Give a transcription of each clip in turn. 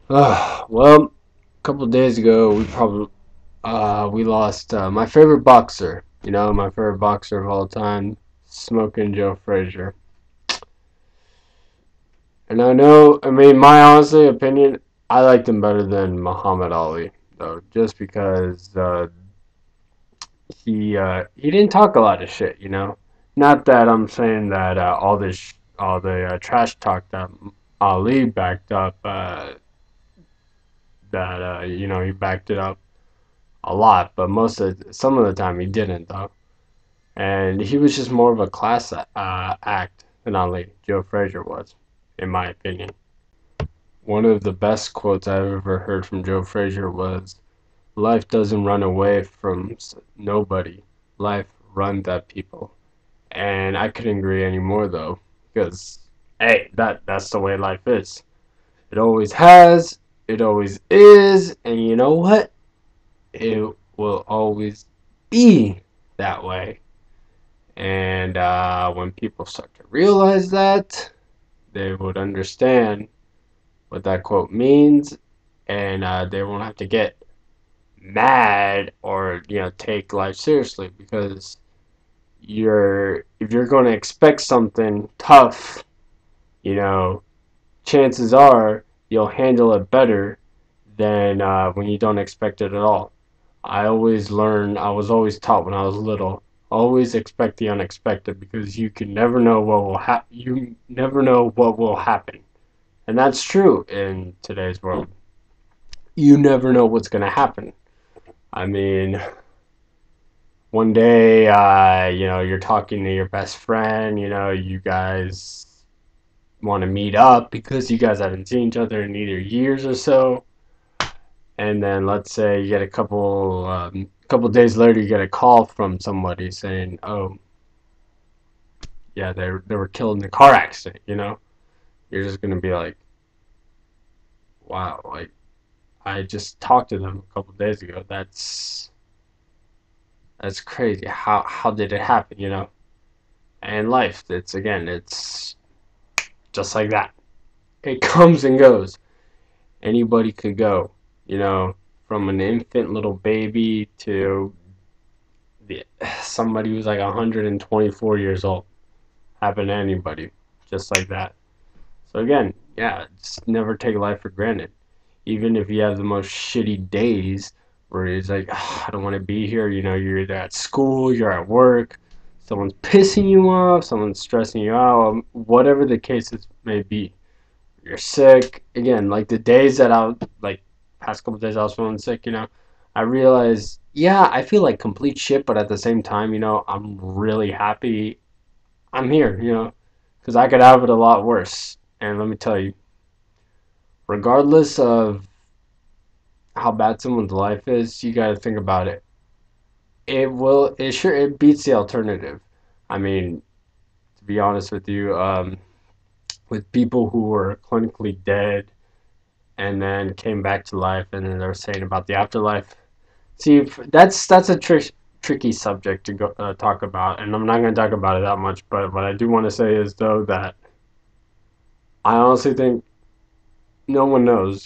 Well, a couple of days ago, we lost my favorite boxer. My favorite boxer of all time, Smoking Joe Frazier. And my honestly opinion, I liked him better than Muhammad Ali, though, just because he didn't talk a lot of shit. Not that I'm saying that all the trash talk that Ali backed up, that he backed it up a lot, but some of the time he didn't though, and he was just more of a class act than Ali Joe Frazier was, in my opinion. One of the best quotes I've ever heard from Joe Frazier was, "Life doesn't run away from nobody. Life runs at people." And I couldn't agree anymore though, because hey, that's the way life is. It always has, it always is, and you know what? It will always be that way. And when people start to realize that, they would understand what that quote means, and they won't have to get mad or take life seriously, because if you're going to expect something tough, you know, chances are you'll handle it better than when you don't expect it at all. I was always taught when I was little, always expect the unexpected, because you never know what will happen. And that's true in today's world. You never know what's going to happen. I mean, one day, you're talking to your best friend, you guys want to meet up because you guys haven't seen each other in either years or so. And then let's say you get a couple days later, you get a call from somebody saying, "Oh, yeah, they were killed in a car accident." You're just gonna be like, "Wow, like I just talked to them a couple days ago. That's crazy. How did it happen?" And life, it's just like that. It comes and goes. Anybody could go. You know, from an infant little baby to somebody who's like 124 years old. Happen to anybody, just like that. So again, yeah, just never take life for granted. Even if you have the most shitty days where it's like, "Ah, I don't want to be here." You're either at school, you're at work, someone's pissing you off, someone's stressing you out, whatever the cases may be. You're sick. Again, like the days that like, past couple days I was feeling sick, I realized, yeah, I feel like complete shit, but at the same time, I'm really happy I'm here, because I could have it a lot worse. And let me tell you, regardless of how bad someone's life is, you got to think about it. It beats the alternative. I mean, to be honest with you, with people who were clinically dead and then came back to life, and then they're saying about the afterlife. See, that's a tricky subject to talk about, and I'm not going to talk about it that much. But what I do want to say is, though, that I honestly think no one knows,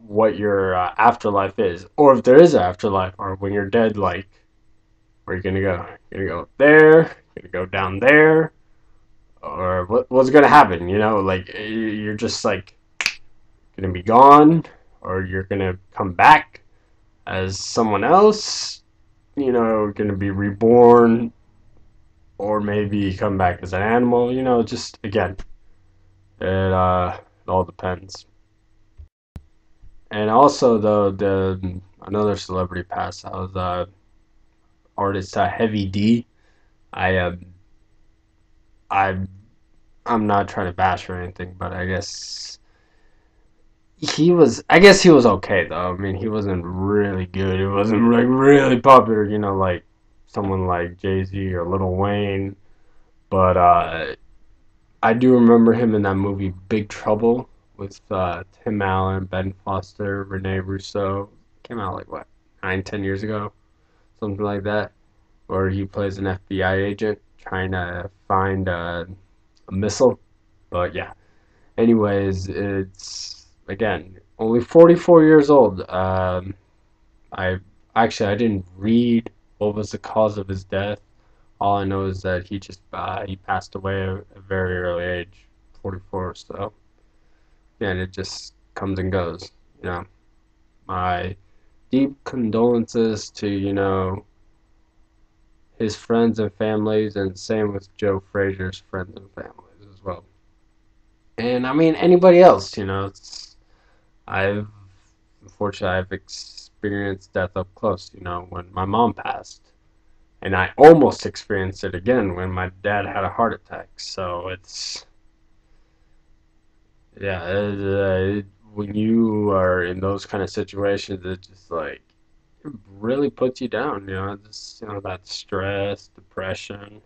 what your afterlife is, or if there is an afterlife, or when you're dead, like where you're gonna go. You're gonna go there. You're gonna go down there, or what's gonna happen? Like you're just like gonna be gone, or you're gonna come back as someone else. Gonna be reborn, or maybe come back as an animal. Just again, it all depends. And also, though, the another celebrity passed. I was artist Heavy D. I I I'm not trying to bash or anything, but I guess he was okay though. I mean, he wasn't really good. It wasn't like really popular, like someone like Jay-Z or Lil Wayne. But I do remember him in that movie Big Trouble with Tim Allen, Ben Foster, Rene Russo. Came out like what, 9, 10 years ago, something like that, where he plays an FBI agent trying to find a missile. But yeah, Anyways, it's again only 44 years old. I I didn't read what was the cause of his death. All I know is that he passed away at a very early age, 44. So yeah, and it just comes and goes. You know, my deep condolences to his friends and families, and same with Joe Frazier's friends and families as well. And I mean anybody else. I've unfortunately I've experienced death up close. When my mom passed, and I almost experienced it again when my dad had a heart attack. So it's yeah, when you are in those kind of situations, it just like it really puts you down. Just that stress, depression.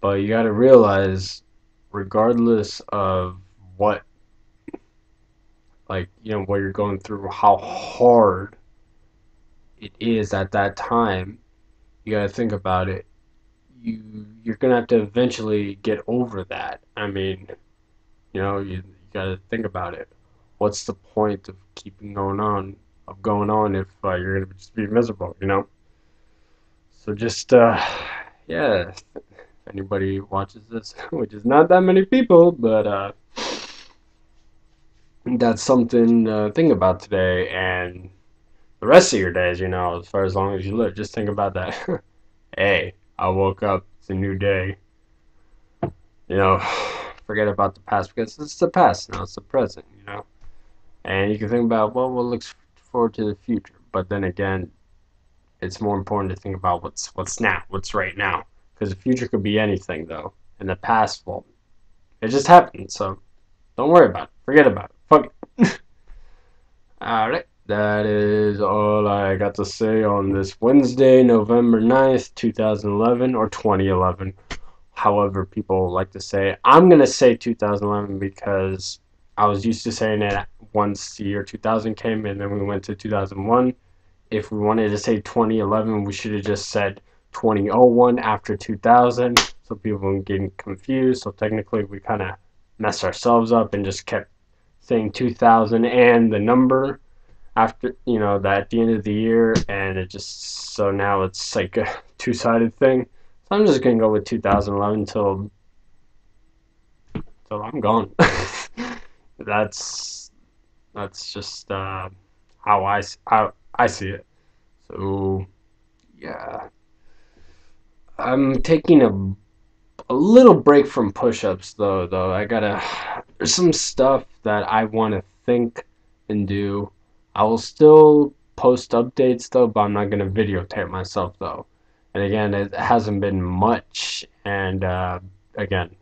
But you got to realize, regardless of what what you're going through, how hard it is at that time, you got to think about it. You're gonna have to eventually get over that. I mean, you got to think about it. What's the point of keeping going on if you're gonna just be miserable? So just yeah. If anybody watches this, which is not that many people, but that's something to think about today and the rest of your days. As long as you live, just think about that. Hey, I woke up. It's a new day. You know, Forget about the past because it's the past now. It's the present. And you can think about what looks forward to the future. But then again, it's more important to think about what's now, what's right now, because the future could be anything though, and the past, well, it just happened. So don't worry about it. Forget about it. Fuck it. All right. That is all I got to say on this Wednesday, November 9th, 2011, or 2011. However, people like to say. I'm going to say 2011 because I was used to saying it once the year 2000 came and then we went to 2001. If we wanted to say 2011, we should have just said 2001 after 2000 so people wouldn't get confused. So technically, we kind of messed ourselves up and just kept saying 2000 and the number after that at the end of the year, and it just so now it's like a two-sided thing. So I'm just gonna go with 2011 till I'm gone. that's that's just how I see it. So yeah, I'm taking a little break from push-ups though. I gotta there's some stuff that I want to think and do. I will still post updates though, but I'm not gonna videotape myself though. And again, it hasn't been much. And again,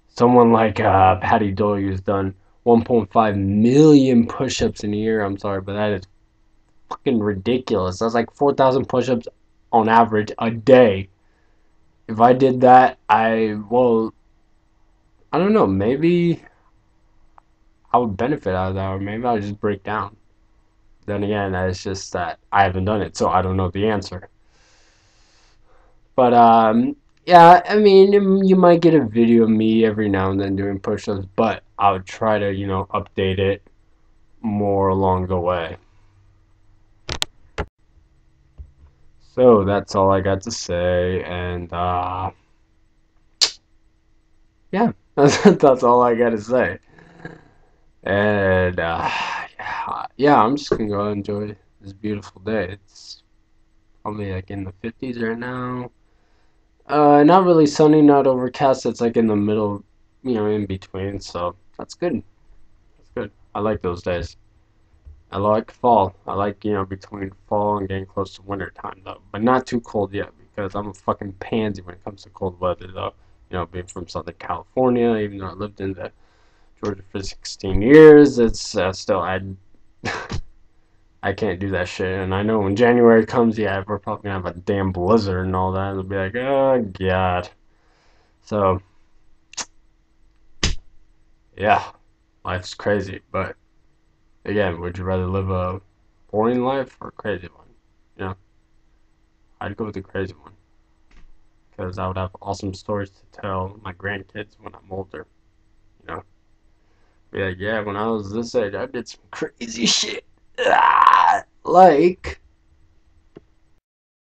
someone like Patty Doyle who's done 1.5 million push-ups in a year. I'm sorry, but that is fucking ridiculous. That's like 4,000 push-ups on average a day. If I did that, I don't know, maybe I would benefit out of that, or maybe I'll just break down. Then again, it's just that I haven't done it, so I don't know the answer. But yeah, I mean, you might get a video of me every now and then doing push-ups, but I would try to, update it more along the way. So that's all I got to say, and yeah, that's all I got to say. And yeah, I'm just gonna go enjoy this beautiful day. It's probably like in the 50s right now. Not really sunny, not overcast. It's like in the middle, in between. So that's good. That's good. I like those days. I like fall. I like, between fall and getting close to winter time though, but not too cold yet because I'm a fucking pansy when it comes to cold weather though. Being from Southern California, even though I lived in Georgia for 16 years, it's still I can't do that shit. And I know when January comes, yeah, we're probably gonna have a damn blizzard and all that. It'll be like, oh god. So yeah, life's crazy. But again, would you rather live a boring life or a crazy one? You know, I'd go with the crazy one because I would have awesome stories to tell my grandkids when I'm older. You know. Be like, yeah, when I was this age, I did some crazy shit. Ah, like